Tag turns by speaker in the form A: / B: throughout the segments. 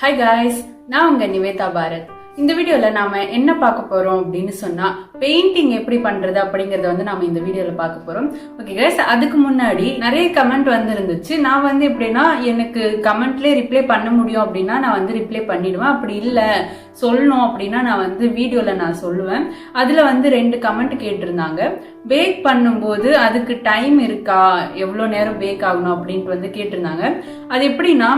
A: Hi guys, நான் உங்க நிவேதா பாரத். இந்த வீடியோல நாம என்ன பார்க்க போறோம் அப்படின்னு சொன்னா பெயிண்டிங் எப்படி பண்றது அப்படிங்கறத வந்து நாம இந்த வீடியோல பார்க்க போறோம். ஓகே गाइस, அதுக்கு முன்னாடி நிறைய கமெண்ட் வந்துருந்துச்சு. நான் வந்து எப்படின்னா எனக்கு கமெண்ட்லயே ரிப்ளை பண்ண முடியும் அப்படின்னா நான் வந்து ரிப்ளை பண்ணிடுவேன். அப்படி இல்ல சொல்லணும் அப்படின்னா நான் வந்து வீடியோல நான் சொல்லுவேன். அதுல வந்து 2 கமெண்ட் கேட்டிருந்தாங்க. பேக் பண்ணும்போது அதுக்கு டைம் இருக்கா, எவ்வளவு நேரம் பேக் ஆகணும் அப்படின்ட்டு வந்து கேட்டிருந்தாங்க. அது எப்படின்னா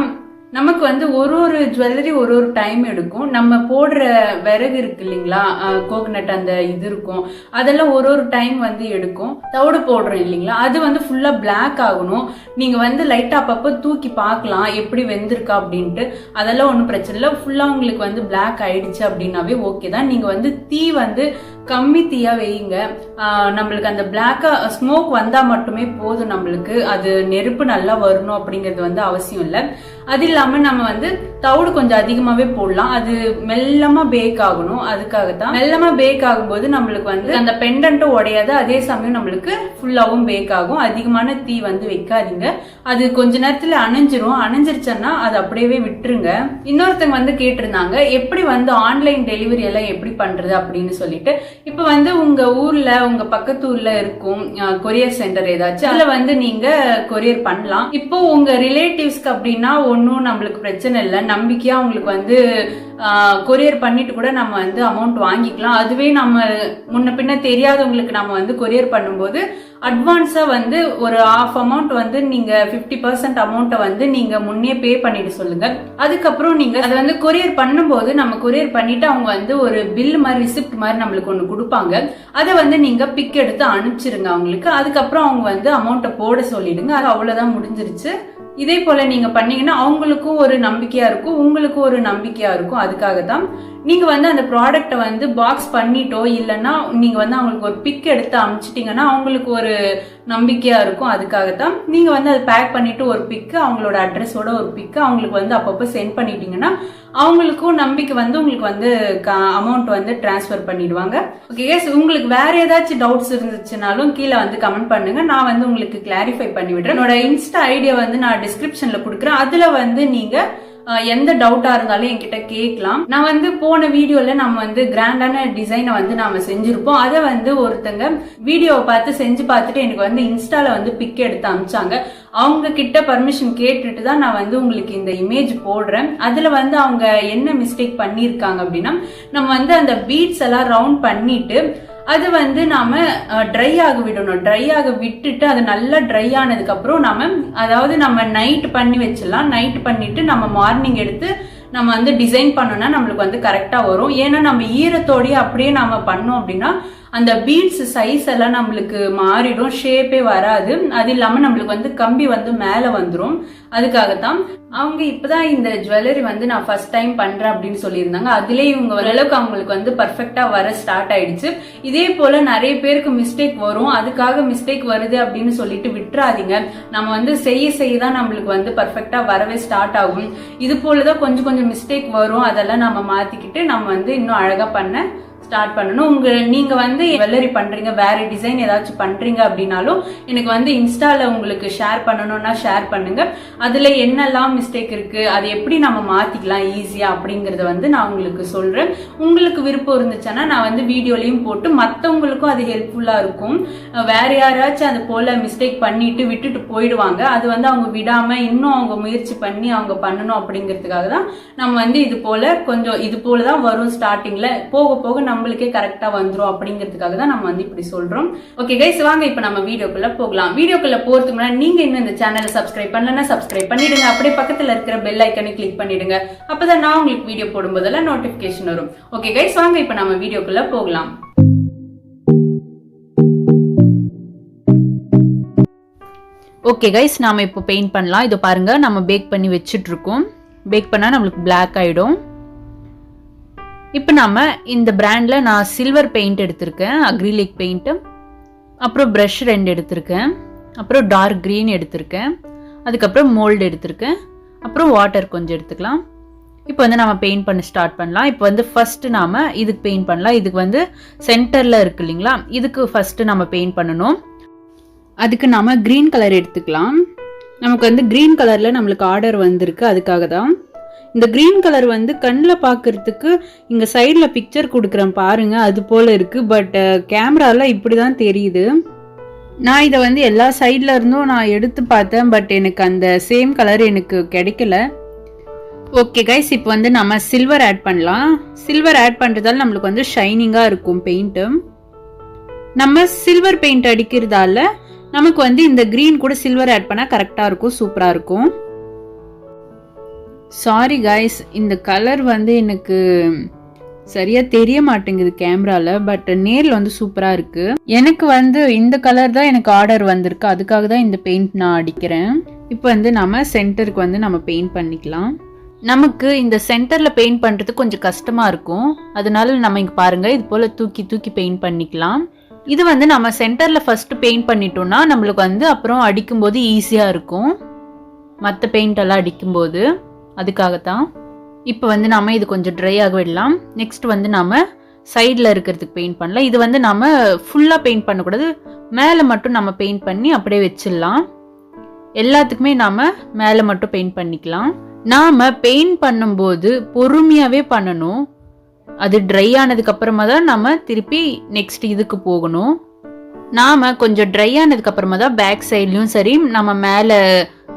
A: நமக்கு வந்து ஒரு ஜுவல்லரி ஒரு டைம் எடுக்கும். நம்ம போடுற விறகு இருக்கு இல்லைங்களா, கோகனட் அந்த இது இருக்கும், அதெல்லாம் ஒரு டைம் வந்து எடுக்கும். தவிடு போடுறோம் இல்லைங்களா, அது வந்து ஃபுல்லா பிளாக் ஆகணும். நீங்க வந்து லைட்டா அப்பப்போ தூக்கி பார்க்கலாம் எப்படி வெந்திருக்கா அப்படின்ட்டு. அதெல்லாம் ஒன்றும் பிரச்சனை இல்லை. ஃபுல்லா உங்களுக்கு வந்து பிளாக் ஆயிடுச்சு அப்படின்னாவே ஓகே தான். நீங்க வந்து தீ வந்து கம்மி தீயா வையுங்க. நம்மளுக்கு அந்த பிளாக்கா ஸ்மோக் வந்தா மட்டுமே போதும். நம்மளுக்கு அது நெருப்பு நல்லா வரணும் அப்படிங்கிறது வந்து அவசியம் இல்லை. அது இல்லாம நம்ம வந்து தவிடு கொஞ்சம் அதிகமாவே போடலாம். அது மெல்லமா பேக் ஆகணும். அதுக்காகத்தான் மெல்லமா பேக் ஆகும்போது நம்மளுக்கு வந்து அந்த பெண்டன்ட்டும் உடையாது, அதே சமயம் நம்மளுக்கு ஃபுல்லாவும் பேக் ஆகும். அதிகமான தீ வந்து வைக்காதீங்க. அது கொஞ்ச நேரத்துல அணைஞ்சிரும். அணைஞ்சிருச்சுன்னா அது அப்படியே விட்டுருங்க. இன்னொருத்தங்க வந்து கேட்டிருந்தாங்க எப்படி வந்து ஆன்லைன் டெலிவரி எல்லாம் எப்படி பண்றது அப்படின்னு சொல்லிட்டு. இப்ப வந்து உங்க ஊர்ல உங்க பக்கத்து ஊர்ல இருக்கும் கொரியர் சென்டர் ஏதாச்சும், அதுல வந்து நீங்க கொரியர் பண்ணலாம். இப்போ உங்க ரிலேட்டிவ்ஸ்க்கு அப்படின்னா ஒன்னும் நம்மளுக்கு பிரச்சனை இல்லை. நம்பிக்கையா உங்களுக்கு வந்து கொரியர் பண்ணிட்டு கூட நம்ம வந்து அமௌண்ட் வாங்கிக்கலாம். அதுவே நம்ம முன்ன பின்ன தெரியாதவங்களுக்கு நம்ம வந்து கொரியர் பண்ணும்போது அட்வான்ஸா வந்து ஒரு half அமௌண்ட் வந்து நீங்க 50% அமௌண்ட்டை வந்து நீங்க முன்னே பே பண்ணிட்டு சொல்லுங்க. அதுக்கப்புறம் நீங்க அதை வந்து கொரியர் பண்ணும்போது நம்ம கொரியர் பண்ணிட்டு அவங்க வந்து ஒரு பில் மாதிரி ரிசிப்ட் மாதிரி நம்மளுக்கு ஒண்ணு கொடுப்பாங்க. அதை வந்து நீங்க பிக் எடுத்து அனுப்பிச்சிருங்க அவங்களுக்கு. அதுக்கப்புறம் அவங்க வந்து அமௌண்ட்டை போட சொல்லிடுங்க. அது அவ்வளவுதான், முடிஞ்சிருச்சு. இதே போல நீங்க பண்ணீங்கன்னா அவங்களுக்கும் ஒரு நம்பிக்கையா இருக்கும், உங்களுக்கும் ஒரு நம்பிக்கையா இருக்கும். அதுக்காகத்தான் நீங்க வந்து அந்த ப்ராடக்ட்டை வந்து பாக்ஸ் பண்ணிட்டோ இல்லைன்னா நீங்க வந்து அவங்களுக்கு ஒரு பிக் எடுத்து அனுப்பிச்சிட்டீங்கன்னா அவங்களுக்கு ஒரு நம்பிக்கையா இருக்கும். அதுக்காகத்தான் நீங்க வந்து அதை பேக் பண்ணிட்டு ஒரு பிக்கு, அவங்களோட அட்ரஸோட ஒரு பிக்கு அவங்களுக்கு வந்து அப்பப்போ சென்ட் பண்ணிட்டீங்கன்னா அவங்களுக்கும் நம்பிக்கை வந்து உங்களுக்கு வந்து அமௌண்ட் வந்து டிரான்ஸ்ஃபர் பண்ணிடுவாங்க. ஓகே கேஸ், உங்களுக்கு வேற ஏதாச்சும் டவுட்ஸ் இருந்துச்சுனாலும் கீழே வந்து கமெண்ட் பண்ணுங்க. நான் வந்து உங்களுக்கு கிளாரிஃபை பண்ணி விடுறேன். என்னோட இன்ஸ்டா ஐடியா வந்து நான் டிஸ்கிரிப்ஷன்ல கொடுக்குறேன். அதுல வந்து நீங்க எந்த டவுட்டா இருந்தாலும் என்கிட்ட கேட்கலாம். நான் வந்து போன வீடியோல நம்ம வந்து கிராண்டான டிசைனை வந்து நாம செஞ்சிருப்போம். அதை வந்து ஒருத்தங்க வீடியோவை பார்த்து செஞ்சு பார்த்துட்டு எனக்கு வந்து இன்ஸ்டால வந்து பிக் எடுத்து அனுப்பிச்சாங்க. அவங்க கிட்ட பர்மிஷன் கேட்டுட்டு தான் நான் வந்து உங்களுக்கு இந்த இமேஜ் போடுறேன். அதுல வந்து அவங்க என்ன மிஸ்டேக் பண்ணிருக்காங்க அப்படின்னா, நம்ம வந்து அந்த பீட்ஸ் எல்லாம் ரவுண்ட் பண்ணிட்டு அது வந்து நாம ட்ரை ஆக விடணும். ட்ரை ஆக விட்டுட்டு அது நல்லா ட்ரை ஆனதுக்கு அப்புறம் அதாவது நம்ம நைட் பண்ணி வச்சிடலாம். நைட் பண்ணிட்டு நம்ம மார்னிங் எடுத்து நம்ம வந்து டிசைன் பண்ணோம்னா நம்மளுக்கு வந்து கரெக்டா வரும். ஏன்னா நம்ம ஈரத்தோடய அப்படியே நாம பண்ணோம் அப்படின்னா அந்த பீட்ஸ் சைஸ் எல்லாம் நம்மளுக்கு மாறிடும், ஷேப்பே வராது. அது இல்லாம நம்மளுக்கு வந்து கம்பி வந்து மேல வந்துடும். அதுக்காகத்தான் அவங்க இப்பதான் இந்த ஜுவல்லரி வந்து நான் ஃபர்ஸ்ட் டைம் பண்றேன் அப்படின்னு சொல்லியிருந்தாங்க. அதுலயே இவங்க ஓரளவுக்கு அவங்களுக்கு வந்து பர்ஃபெக்டா வர ஸ்டார்ட் ஆயிடுச்சு. இதே போல நிறைய பேருக்கு மிஸ்டேக் வரும். அதுக்காக மிஸ்டேக் வருது அப்படின்னு சொல்லிட்டு விட்டுறாதீங்க. நம்ம வந்து செய்ய தான் நம்மளுக்கு வந்து பர்ஃபெக்டா வரவே ஸ்டார்ட் ஆகும். இது போலதான் கொஞ்சம் கொஞ்சம் மிஸ்டேக் வரும். அதெல்லாம் நம்ம மாத்திக்கிட்டு நம்ம வந்து இன்னும் அழகா பண்ண ஸ்டார்ட் பண்ணணும். நீங்க வந்து ஜுவல்லரி பண்றீங்க, வேற டிசைன் ஏதாச்சும் பண்றீங்க அப்படின்னாலும் எனக்கு வந்து இன்ஸ்டால உங்களுக்கு ஷேர் பண்ணணும்னா ஷேர் பண்ணுங்க. அதுல என்னெல்லாம் மிஸ்டேக் இருக்கு, அதை எப்படி நம்ம மாத்திக்கலாம் ஈஸியா அப்படிங்கறத வந்து நான் உங்களுக்கு சொல்றேன். உங்களுக்கு விருப்பம் இருந்துச்சுன்னா நான் வந்து வீடியோலயும் போட்டு மத்தவங்களுக்கும் அது ஹெல்ப்ஃபுல்லா இருக்கும். வேற யாராச்சும் அது போல மிஸ்டேக் பண்ணிட்டு விட்டுட்டு போயிடுவாங்க. அது வந்து அவங்க விடாம இன்னும் அவங்க முயற்சி பண்ணி அவங்க பண்ணணும் அப்படிங்கிறதுக்காக தான் நம்ம வந்து இது போல கொஞ்சம் இது போலதான் வரும். ஸ்டார்டிங்ல போக போக நம்மளுக்கே கரெக்டா வந்துரும் அப்படிங்கிறதுக்காக தான் நம்ம வந்து இப்படி சொல்றோம். ஓகே கைஸ், வாங்க இப்ப நம்ம வீடியோக்குள்ள போகலாம். வீடியோக்குள்ள போறதுக்கு முன்னாடி நீங்க இன்னும் இந்த சேனலை சப்ஸ்கிரைப் பண்ணலன்னா சப்ஸ்கிரைப் பண்ணிடுங்க. அப்படியே பக்கத்துல இருக்கிற பெல் ஐக்கனை கிளிக் பண்ணிடுங்க. அப்பதான் நான் உங்களுக்கு வீடியோ போடும்போதெல்லாம் நோட்டிபிகேஷன் வரும். ஓகே கைஸ், வாங்க இப்ப நம்ம வீடியோக்குள்ள போகலாம். ஓகே கைஸ், நாம இப்போ பெயிண்ட் பண்ணலாம். இதை பாருங்க, நம்ம பேக் பண்ணி வச்சுட்டு இருக்கோம். பேக் பண்ணா நம்மளுக்கு பிளாக் ஆயிடும். இப்போ நம்ம இந்த பிராண்ட்ல நான் சில்வர் பெயிண்ட் எடுத்திருக்கேன், அக்ரிலிக் பெயிண்ட், அப்புறம் ப்ரஷ் 2 எடுத்திருக்கேன், அப்புறம் டார்க் கிரீன் எடுத்திருக்கேன், அதுக்கப்புறம் மோல்டு எடுத்திருக்கேன், அப்புறம் வாட்டர் கொஞ்சம் எடுத்துக்கலாம். இப்போ வந்து நம்ம பெயிண்ட் பண்ண ஸ்டார்ட் பண்ணலாம். இப்போ வந்து ஃபர்ஸ்ட் நாம இதுக்கு பெயிண்ட் பண்ணலாம். இதுக்கு வந்து சென்டர்ல இருக்கு இல்லைங்களா, இதுக்கு ஃபர்ஸ்ட் நம்ம பெயிண்ட் பண்ணணும். அதுக்கு நாம கிரீன் கலர் எடுத்துக்கலாம். நமக்கு வந்து கிரீன் கலர்ல நம்மளுக்கு ஆர்டர் வந்திருக்கு, அதுக்காக தான். இந்த கிரீன் கலர் வந்து கண்ணில் பார்க்கறதுக்கு இங்கே சைடில் பிக்சர் கொடுக்குறேன் பாருங்க, அது போல் இருக்குது. பட் கேமராவில் இப்படி தான் தெரியுது. நான் இதை வந்து எல்லா சைடில் இருந்தும் நான் எடுத்து பார்த்தேன். பட் எனக்கு அந்த சேம் கலர் எனக்கு கிடைக்கல. ஓகே கைஸ், இப்போ வந்து நம்ம சில்வர் ஆட் பண்ணலாம். சில்வர் ஆட் பண்ணுறதால நம்மளுக்கு வந்து ஷைனிங்காக இருக்கும் பெயிண்ட்டு. நம்ம சில்வர் பெயிண்ட் அடிக்கிறதால நமக்கு வந்து இந்த கிரீன் கூட சில்வர் ஆட் பண்ணால் கரெக்டாக இருக்கும், சூப்பராக இருக்கும். சாரி கைஸ், இந்த கலர் வந்து எனக்கு சரியாக தெரிய மாட்டேங்குது கேமராவில். பட் நேரில் வந்து சூப்பராக இருக்குது. எனக்கு வந்து இந்த கலர் தான் எனக்கு ஆர்டர் வந்திருக்கு, அதுக்காக தான் இந்த பெயிண்ட் நான் அடிக்கிறேன். இப்போ வந்து நம்ம சென்டருக்கு வந்து நம்ம பெயிண்ட் பண்ணிக்கலாம். நமக்கு இந்த சென்டரில் பெயிண்ட் பண்ணுறது கொஞ்சம் கஷ்டமாக இருக்கும். அதனால நம்ம இங்கே பாருங்கள், இது போல் தூக்கி தூக்கி பெயிண்ட் பண்ணிக்கலாம். இது வந்து நம்ம சென்டரில் ஃபஸ்ட்டு பெயிண்ட் பண்ணிட்டோம்னா நம்மளுக்கு வந்து அப்புறம் அடிக்கும்போது ஈஸியாக இருக்கும், மற்ற பெயிண்ட் எல்லாம் அடிக்கும்போது. அதுக்காகத்தான். இப்போ வந்து நம்ம இது கொஞ்சம் ட்ரை ஆக விடலாம். நெக்ஸ்ட் வந்து நம்ம சைடில் இருக்கிறதுக்கு பெயிண்ட் பண்ணலாம். இது வந்து நம்ம ஃபுல்லாக பெயிண்ட் பண்ணக்கூடாது, மேலே மட்டும் நம்ம பெயிண்ட் பண்ணி அப்படியே வச்சிடலாம். எல்லாத்துக்குமே நாம் மேலே மட்டும் பெயிண்ட் பண்ணிக்கலாம். நாம் பெயிண்ட் பண்ணும்போது பொறுமையாகவே பண்ணணும். அது ட்ரை ஆனதுக்கு அப்புறமா தான் நம்ம திருப்பி நெக்ஸ்ட் இதுக்கு போகணும். நாம் கொஞ்சம் ட்ரை ஆனதுக்கு அப்புறமா தான் பேக் சைட்லையும் சரி நம்ம மேலே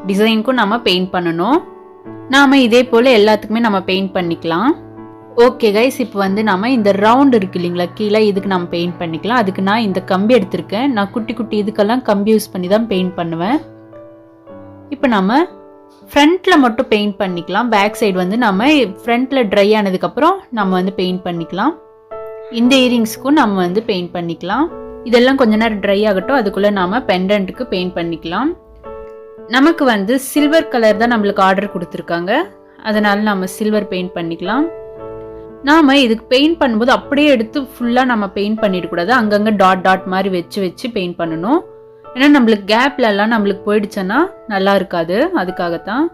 A: டிசைனுக்கும் நம்ம பெயிண்ட் பண்ணணும். நாம் இதே போல் எல்லாத்துக்குமே நம்ம பெயிண்ட் பண்ணிக்கலாம். ஓகே கைஸ், இப்போ வந்து நம்ம இந்த ரவுண்ட் இருக்கு இல்லைங்களா கீழே, இதுக்கு நம்ம பெயிண்ட் பண்ணிக்கலாம். அதுக்கு நான் இந்த கம்பி எடுத்திருக்கேன். நான் குட்டி குட்டி இதுக்கெல்லாம் கம்பி யூஸ் பண்ணி தான் பெயிண்ட் பண்ணுவேன். இப்போ நம்ம ஃப்ரண்ட்டில் மட்டும் பெயிண்ட் பண்ணிக்கலாம். பேக் சைடு வந்து நம்ம ஃப்ரண்ட்டில் ட்ரை ஆனதுக்கப்புறம் நம்ம வந்து பெயிண்ட் பண்ணிக்கலாம். இந்த இயரிங்ஸ்க்கும் நம்ம வந்து பெயிண்ட் பண்ணிக்கலாம். இதெல்லாம் கொஞ்ச நேரம் ட்ரை ஆகட்டும், அதுக்குள்ளே நாம் பெண்டன்ட்டுக்கு பெயிண்ட் பண்ணிக்கலாம். நமக்கு வந்து சில்வர் கலர் தான் நம்மளுக்கு ஆர்டர் கொடுத்துருக்காங்க, அதனால நம்ம சில்வர் பெயிண்ட் பண்ணிக்கலாம். நாம் இதுக்கு பெயிண்ட் பண்ணும்போது அப்படியே எடுத்து ஃபுல்லாக நம்ம பெயிண்ட் பண்ணிடக்கூடாது, அங்கங்கே டாட் டாட் மாதிரி வச்சு வச்சு பெயிண்ட் பண்ணணும். ஏன்னா நம்மளுக்கு கேப்லலாம் நம்மளுக்கு போயிடுச்சுன்னா நல்லா இருக்காது. அதுக்காகத்தான்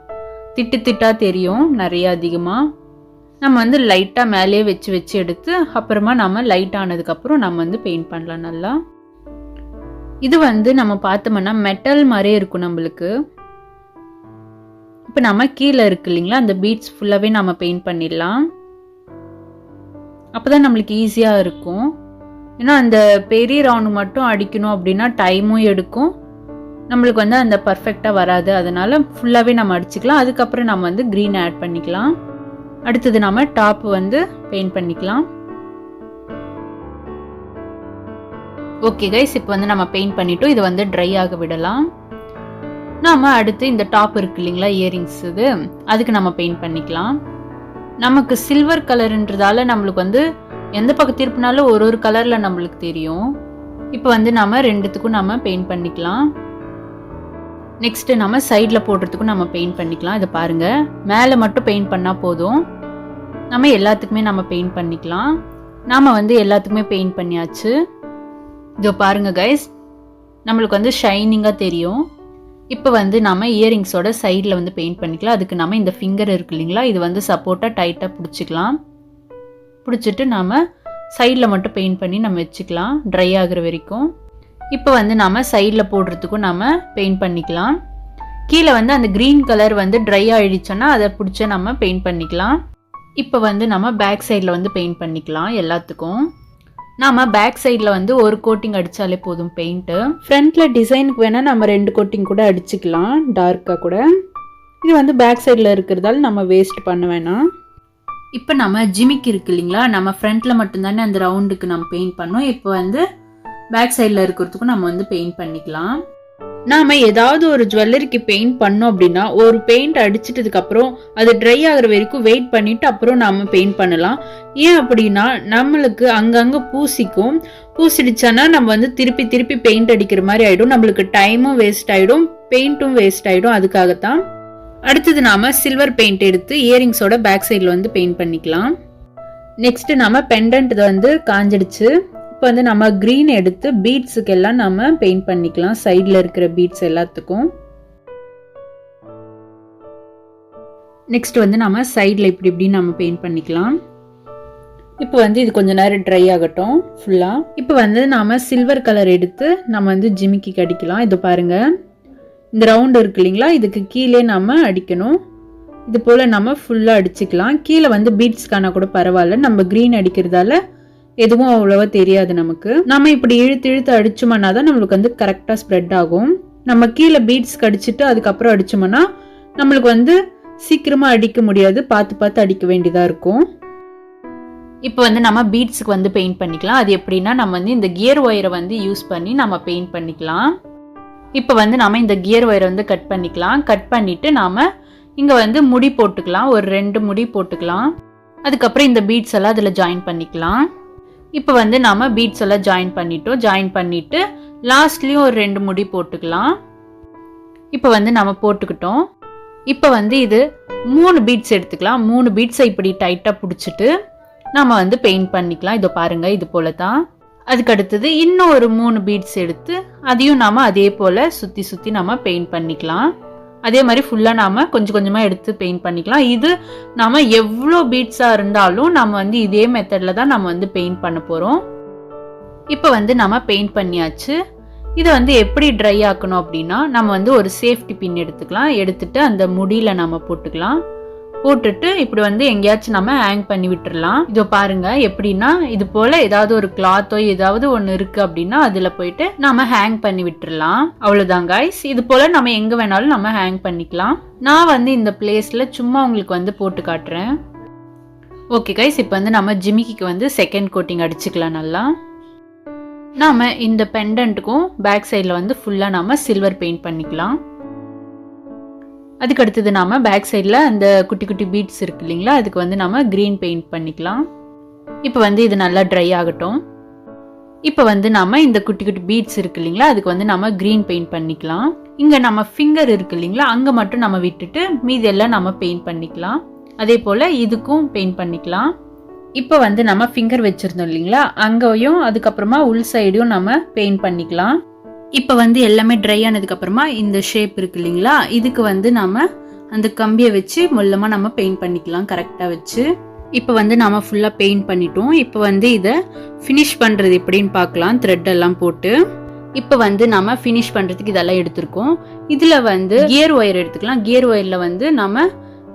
A: திட்டு திட்டாக தெரியும் நிறைய அதிகமாக. நம்ம வந்து லைட்டாக மேலேயே வச்சு வச்சு எடுத்து அப்புறமா நம்ம லைட் ஆனதுக்கப்புறம் நம்ம வந்து பெயிண்ட் பண்ணலாம் நல்லா. இது வந்து நம்ம பார்த்தோம்னா மெட்டல் மாதிரியே இருக்கும் நம்மளுக்கு. இப்போ நம்ம கீழே இருக்கு இல்லைங்களா அந்த பீட்ஸ் ஃபுல்லாகவே நம்ம பெயிண்ட் பண்ணிடலாம். அப்போ தான் நம்மளுக்கு ஈஸியாக இருக்கும். ஏன்னா அந்த பெரிய ரவுண்டு மட்டும் அடிக்கணும் அப்படின்னா டைமும் எடுக்கும், நம்மளுக்கு வந்து அந்த பர்ஃபெக்டாக வராது. அதனால ஃபுல்லாகவே நம்ம அடிச்சுக்கலாம். அதுக்கப்புறம் நம்ம வந்து க்ரீன் ஆட் பண்ணிக்கலாம். அடுத்தது நம்ம டாப் வந்து பெயிண்ட் பண்ணிக்கலாம். ஓகே கைஸ், இப்போ வந்து நம்ம பெயிண்ட் பண்ணிட்டோம். இதை வந்து ட்ரை ஆக விடலாம். நாம் அடுத்து இந்த டாப் இருக்கு இல்லைங்களா இயரிங்ஸ், இது அதுக்கு நம்ம பெயிண்ட் பண்ணிக்கலாம். நமக்கு சில்வர் கலருன்றதால நம்மளுக்கு வந்து எந்த பக்கம் திருப்பினாலும் ஒரு ஒரு கலரில் நம்மளுக்கு தெரியும். இப்போ வந்து நம்ம ரெண்டுத்துக்கும் நம்ம பெயிண்ட் பண்ணிக்கலாம். நெக்ஸ்ட்டு நம்ம சைடில் போடுறதுக்கும் நம்ம பெயிண்ட் பண்ணிக்கலாம். இதை பாருங்கள், மேலே மட்டும் பெயிண்ட் பண்ணால் போதும், நம்ம எல்லாத்துக்குமே நம்ம பெயிண்ட் பண்ணிக்கலாம். நாம் வந்து எல்லாத்துக்குமே பெயிண்ட் பண்ணியாச்சு. இதோ பாருங்கள் கைஸ், நம்மளுக்கு வந்து ஷைனிங்காக தெரியும். இப்போ வந்து நம்ம இயரிங்ஸோட சைடில் வந்து பெயிண்ட் பண்ணிக்கலாம். அதுக்கு நம்ம இந்த ஃபிங்கர் இருக்கு இல்லைங்களா, இது வந்து சப்போர்ட்டாக டைட்டாக பிடிச்சிக்கலாம். பிடிச்சிட்டு நாம் சைடில் மட்டும் பெயிண்ட் பண்ணி நம்ம வச்சுக்கலாம் ட்ரை ஆகிற வரைக்கும். இப்போ வந்து நாம் சைடில் போடுறதுக்கும் நம்ம பெயிண்ட் பண்ணிக்கலாம். கீழே வந்து அந்த க்ரீன் கலர் வந்து ட்ரை ஆகிடுச்சோன்னா அதை பிடிச்ச நம்ம பெயிண்ட் பண்ணிக்கலாம். இப்போ வந்து நம்ம பேக் சைடில் வந்து பெயிண்ட் பண்ணிக்கலாம். எல்லாத்துக்கும் நாம் பேக் சைடில் வந்து ஒரு கோட்டிங் அடித்தாலே போதும் பெயிண்ட்டு. ஃப்ரண்ட்டில் டிசைனுக்கு வேணால் நம்ம 2 கோட்டிங் கூட அடிச்சுக்கலாம் டார்க்காக கூட. இது வந்து பேக் சைடில் இருக்கிறதால நம்ம வேஸ்ட் பண்ண வேணாம். இப்போ நம்ம ஜிமிக்கி இருக்கு இல்லைங்களா, நம்ம ஃப்ரண்ட்டில் மட்டும்தானே அந்த ரவுண்டுக்கு நம்ம பெயிண்ட் பண்ணோம். இப்போ வந்து பேக் சைடில் இருக்கிறதுக்கும் நம்ம வந்து பெயிண்ட் பண்ணிக்கலாம். நாம் ஏதாவது ஒரு ஜுவல்லரிக்கு பெயிண்ட் பண்ணோம் அப்படின்னா ஒரு பெயிண்ட் அடிச்சிட்டதுக்கப்புறம் அது ட்ரை ஆகிற வரைக்கும் வெயிட் பண்ணிவிட்டு அப்புறம் நாம் பெயிண்ட் பண்ணலாம். ஏன் அப்படின்னா நம்மளுக்கு அங்கங்கே பூசிடுச்சானா நம்ம வந்து திருப்பி திருப்பி பெயிண்ட் அடிக்கிற மாதிரி ஆகிடும், நம்மளுக்கு டைமும் வேஸ்ட் ஆகிடும், பெயிண்ட்டும் வேஸ்ட் ஆகிடும். அதுக்காகத்தான். அடுத்தது நாம் சில்வர் பெயிண்ட் எடுத்து இயரிங்ஸோட பேக் சைடில் வந்து பெயிண்ட் பண்ணிக்கலாம். நெக்ஸ்ட்டு நம்ம பெண்டன்ட் வந்து காஞ்சிடுச்சு. இப்போ வந்து நம்ம க்ரீன் எடுத்து பீட்ஸுக்கு எல்லாம் நம்ம பெயிண்ட் பண்ணிக்கலாம், சைடில் இருக்கிற பீட்ஸ் எல்லாத்துக்கும். நெக்ஸ்ட் வந்து நம்ம சைடில் இப்படி இப்படி நம்ம பெயிண்ட் பண்ணிக்கலாம். இப்போ வந்து இது கொஞ்ச நேரம் ட்ரை ஆகட்டும் ஃபுல்லாக. இப்போ வந்து நாம் சில்வர் கலர் எடுத்து நம்ம வந்து ஜிமிக்கி அடிக்கலாம். இது பாருங்கள், இந்த ரவுண்டு இருக்கு இல்லைங்களா, இதுக்கு கீழே நம்ம அடிக்கணும். இது போல் நம்ம ஃபுல்லாக அடிச்சுக்கலாம். கீழே வந்து பீட்ஸ்க்கான கூட பரவாயில்ல, நம்ம க்ரீன் அடிக்கிறதால எதுவும் அவ்வளோவா தெரியாது நமக்கு. நம்ம இப்படி இழுத்து இழுத்து அடிச்சோம்னா தான் நம்மளுக்கு வந்து கரெக்டாக ஸ்ப்ரெட் ஆகும். நம்ம கீழே பீட்ஸ் கடிச்சிட்டு அதுக்கப்புறம் அடிச்சோம்னா நம்மளுக்கு வந்து சீக்கிரமாக அடிக்க முடியாது, பார்த்து பார்த்து அடிக்க வேண்டியதாக இருக்கும். இப்போ வந்து நம்ம பீட்ஸுக்கு வந்து பெயிண்ட் பண்ணிக்கலாம். அது எப்படின்னா நம்ம வந்து இந்த கியர் ஒயரை வந்து யூஸ் பண்ணி நம்ம பெயிண்ட் பண்ணிக்கலாம். இப்போ வந்து நம்ம இந்த கியர் ஒயரை வந்து கட் பண்ணிக்கலாம். கட் பண்ணிவிட்டு நாம் இங்கே வந்து முடி போட்டுக்கலாம், ஒரு 2 முடி போட்டுக்கலாம். அதுக்கப்புறம் இந்த பீட்ஸ் எல்லாம் அதில் ஜாயின் பண்ணிக்கலாம். இப்போ வந்து நாம் பீட்ஸ் எல்லாம் ஜாயின் பண்ணிட்டோம். ஜாயின் பண்ணிவிட்டு லாஸ்ட்லேயும் ஒரு 2 முடி போட்டுக்கலாம். இப்போ வந்து நம்ம போட்டுக்கிட்டோம். இப்போ வந்து இது 3 பீட்ஸ் எடுத்துக்கலாம். 3 பீட்ஸை இப்படி டைட்டாக பிடிச்சிட்டு நம்ம வந்து பெயிண்ட் பண்ணிக்கலாம். இதோ பாருங்க, இது போல தான். அதுக்கு அடுத்தது இன்னும் ஒரு 3 பீட்ஸ் எடுத்து அதையும் நாம அதே போல சுத்தி சுத்தி நம்ம பெயிண்ட் பண்ணிக்கலாம். அதே மாதிரி ஃபுல்லா நாம கொஞ்சம் கொஞ்சமா எடுத்து பெயிண்ட் பண்ணிக்கலாம். இது நாம எவ்வளோ பீட்ஸா இருந்தாலும் நம்ம வந்து இதே மெத்தட்ல தான் நம்ம வந்து பெயிண்ட் பண்ண போறோம். இப்போ வந்து நம்ம பெயிண்ட் பண்ணியாச்சு. இதை வந்து எப்படி ட்ரை ஆக்கணும் அப்படின்னா நம்ம வந்து ஒரு சேஃப்டி பின் எடுத்துக்கலாம். எடுத்துட்டு அந்த முடியில நம்ம போட்டுக்கலாம். போட்டுட்டு இப்படி வந்து எங்கேயாச்சும் நம்ம ஹேங் பண்ணி விட்டுறலாம். இதோ பாருங்க எப்படின்னா இது போல ஏதாவது ஒரு கிளாத்தோ ஏதாவது ஒன்று இருக்கு அப்படின்னா அதுல போயிட்டு நம்ம ஹேங் பண்ணி விட்டுறலாம். அவ்வளவுதான் கைஸ். இது போல நம்ம எங்க வேணாலும் நம்ம ஹேங் பண்ணிக்கலாம். நான் வந்து இந்த பிளேஸ்ல சும்மா உங்களுக்கு வந்து போட்டு காட்டுறேன். ஓகே கைஸ், இப்போ வந்து நம்ம ஜிமிக்கிக்கு வந்து செகண்ட் கோட்டிங் அடிச்சுக்கலாம் நல்லா. நாம இந்த பெண்டன்ட்டுக்கும் பேக் சைடில் வந்து ஃபுல்லாக நாம சில்வர் பெயிண்ட் பண்ணிக்கலாம். அதுக்கு அடுத்தது நாம பேக் சைடில் அந்த குட்டி குட்டி பீட்ஸ் இருக்கு இல்லைங்களா, அதுக்கு வந்து நம்ம க்ரீன் பெயிண்ட் பண்ணிக்கலாம். இப்போ வந்து இது நல்லா ட்ரை ஆகட்டும். இப்போ வந்து நாம இந்த குட்டி குட்டி பீட்ஸ் இருக்கு இல்லைங்களா, அதுக்கு வந்து நம்ம க்ரீன் பெயிண்ட் பண்ணிக்கலாம். இங்கே நம்ம ஃபிங்கர் இருக்கு இல்லைங்களா, அங்கே மட்டும் நம்ம விட்டுட்டு மீதி எல்லாம் நம்ம பெயிண்ட் பண்ணிக்கலாம். அதே போல் இதுக்கும் பெயிண்ட் பண்ணிக்கலாம். இப்போ வந்து நம்ம ஃபிங்கர் வச்சுருந்தோம் இல்லைங்களா, அங்கேயும் அதுக்கப்புறமா உள் சைடையும் நம்ம பெயிண்ட் பண்ணிக்கலாம். இப்போ வந்து எல்லாமே ட்ரை ஆனதுக்கப்புறமா இந்த ஷேப் இருக்கு இல்லைங்களா, இதுக்கு வந்து நம்ம அந்த கம்பியை வச்சு மொல்லமாக நம்ம பெயிண்ட் பண்ணிக்கலாம் கரெக்டாக வச்சு. இப்போ வந்து நம்ம ஃபுல்லாக பெயிண்ட் பண்ணிட்டோம். இப்போ வந்து இதை ஃபினிஷ் பண்ணுறது எப்படின்னு பார்க்கலாம். த்ரெட் எல்லாம் போட்டு இப்போ வந்து நம்ம ஃபினிஷ் பண்ணுறதுக்கு இதெல்லாம் எடுத்திருக்கோம். இதில் வந்து கியர் ஒயர் எடுத்துக்கலாம். கியர் ஒயரில் வந்து நம்ம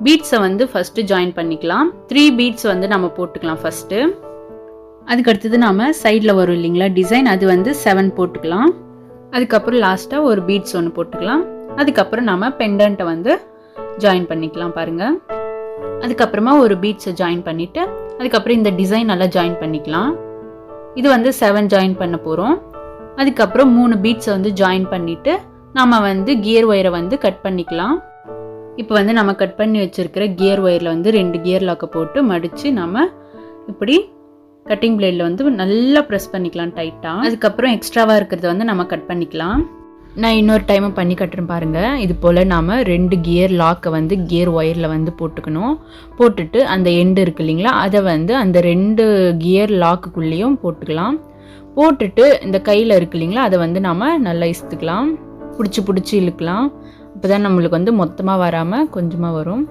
A: பீட்ஸை வந்து ஃபஸ்ட்டு ஜாயின் பண்ணிக்கலாம். 3 பீட்ஸ் வந்து நம்ம போட்டுக்கலாம் ஃபஸ்ட்டு. அதுக்கடுத்தது நம்ம சைடில் வரும் இல்லைங்களா டிசைன், அது வந்து 7 போட்டுக்கலாம். அதுக்கப்புறம் லாஸ்ட்டாக ஒரு பீட்ஸ் ஒன்று போட்டுக்கலாம். அதுக்கப்புறம் நம்ம பெண்டன்ட்டை வந்து ஜாயின் பண்ணிக்கலாம் பாருங்க. அதுக்கப்புறமா ஒரு பீட்ஸை ஜாயின் பண்ணிவிட்டு அதுக்கப்புறம் இந்த டிசைன் நல்லா ஜாயின் பண்ணிக்கலாம். இது வந்து 7 ஜாயின் பண்ண போகிறோம். அதுக்கப்புறம் 3 பீட்ஸை வந்து ஜாயின் பண்ணிவிட்டு நம்ம வந்து கியர் ஒயரை வந்து கட் பண்ணிக்கலாம். இப்போ வந்து நம்ம கட் பண்ணி வச்சுருக்கிற கியர் ஒயரில் வந்து 2 கியர் லாக்கை போட்டு மடித்து நம்ம இப்படி கட்டிங் பிளேடில் வந்து நல்லா ப்ரெஸ் பண்ணிக்கலாம் டைட்டாக. அதுக்கப்புறம் எக்ஸ்ட்ராவாக இருக்கிறத வந்து நம்ம கட் பண்ணிக்கலாம். நான் இன்னொரு டைமும் பண்ணி கட்டுறேன் பாருங்கள். இது போல் நாம் 2 கியர் லாக்கை வந்து கியர் ஒயரில் வந்து போட்டுக்கணும். போட்டுட்டு அந்த எண்டு இருக்கு இல்லைங்களா, அதை வந்து அந்த 2 கியர் லாக்குக்குள்ளேயும் போட்டுக்கலாம். போட்டுட்டு இந்த கையில் இருக்கு இல்லைங்களா, அதை வந்து நம்ம நல்லா இழுத்துக்கலாம். பிடிச்சி இழுக்கலாம். அப்போ தான் நம்மளுக்கு வந்து மொத்தமாக வராமல் கொஞ்சமாக வரும்.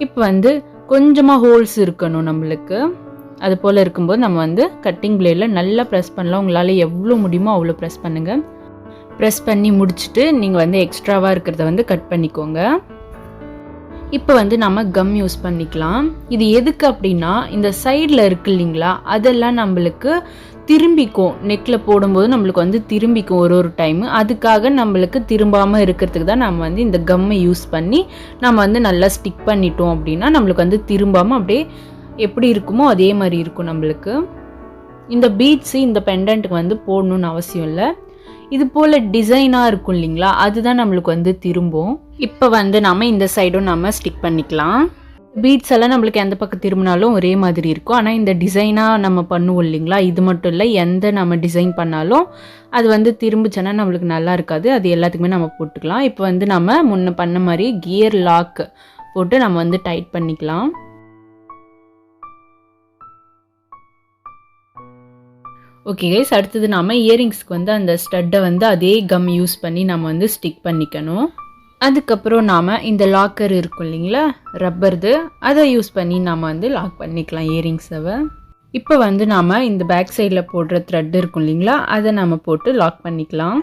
A: இப்போ வந்து கொஞ்சமாக ஹோல்ஸ் இருக்கணும் நம்மளுக்கு. அது போல் இருக்கும்போது நம்ம வந்து கட்டிங் பிளேடில் நல்லா ப்ரெஸ் பண்ணலாம். உங்களால் எவ்வளோ முடியுமோ அவ்வளோ ப்ரெஸ் பண்ணுங்கள். ப்ரெஸ் பண்ணி முடிச்சுட்டு நீங்கள் வந்து எக்ஸ்ட்ராவாக இருக்கிறத வந்து கட் பண்ணிக்கோங்க. இப்போ வந்து நம்ம கம் யூஸ் பண்ணிக்கலாம். இது எதுக்கு அப்படின்னா இந்த சைடில் இருக்கு இல்லைங்களா, அதெல்லாம் நம்மளுக்கு திரும்பிக்கும். நெக்கில் போடும்போது நம்மளுக்கு வந்து திரும்பிக்கும் ஒரு டைமு. அதுக்காக நம்மளுக்கு திரும்பாமல் இருக்கிறதுக்கு தான் நம்ம வந்து இந்த கம்மை யூஸ் பண்ணி நம்ம வந்து நல்லா ஸ்டிக் பண்ணிட்டோம் அப்படின்னா நம்மளுக்கு வந்து திரும்பாமல் அப்படியே எப்படி இருக்குமோ அதே மாதிரி இருக்கும் நம்மளுக்கு. இந்த பீட்ஸு இந்த பெண்டன்ட்டுக்கு வந்து போடணும்னு அவசியம் இல்லை. இது போல் டிசைனாக இருக்கும் இல்லைங்களா, அதுதான் நம்மளுக்கு வந்து திரும்பும். இப்போ வந்து நம்ம இந்த சைடும் நம்ம ஸ்டிக் பண்ணிக்கலாம். பீட்ஸ் எல்லாம் நம்மளுக்கு எந்த பக்கம் திரும்பினாலும் ஒரே மாதிரி இருக்கும். ஆனால் இந்த டிசைனாக நம்ம பண்ணுவோம் இல்லைங்களா, இது மட்டும் இல்லை, எந்த நம்ம டிசைன் பண்ணாலும் அது வந்து திரும்பிச்சோன்னா நம்மளுக்கு நல்லா இருக்காது. அது எல்லாத்துக்குமே நம்ம போட்டுக்கலாம். இப்போ வந்து நம்ம முன்ன பண்ண மாதிரி கியர் லாக் போட்டு நம்ம வந்து டைட் பண்ணிக்கலாம். ஓகே கைஸ், அடுத்தது நாம் இயரிங்ஸ்க்கு வந்து அந்த ஸ்டட்டை வந்து அதே கம் யூஸ் பண்ணி நம்ம வந்து ஸ்டிக் பண்ணிக்கணும். அதுக்கப்புறம் நாம் இந்த லாக்கர் இருக்கும் இல்லைங்களா ரப்பர்து, அதை யூஸ் பண்ணி நாம் வந்து லாக் பண்ணிக்கலாம் இயரிங்ஸை. இப்போ வந்து நாம் இந்த பேக் சைடில் போடுற த்ரெட் இருக்கும் இல்லைங்களா, அதை நம்ம போட்டு லாக் பண்ணிக்கலாம்.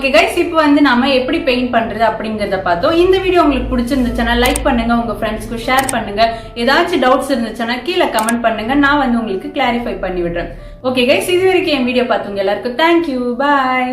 A: ஓகே கைஸ், இப்போ வந்து நாம எப்படி பெயிண்ட் பண்றது அப்படிங்கறத பார்த்தோம். இந்த வீடியோ உங்களுக்கு பிடிச்சிருந்துச்சுன்னா லைக் பண்ணுங்க, உங்க ஃப்ரெண்ட்ஸ்க்கு ஷேர் பண்ணுங்க. ஏதாச்சும் டவுட்ஸ் இருந்துச்சுன்னா கீழே கமெண்ட் பண்ணுங்க, நான் வந்து உங்களுக்கு கிளாரிஃபை பண்ணி விடுறேன். ஓகே கைஸ், இது வரைக்கும் என் வீடியோ பார்த்தவங்க எல்லாருக்கும் தேங்க்யூ, பாய்.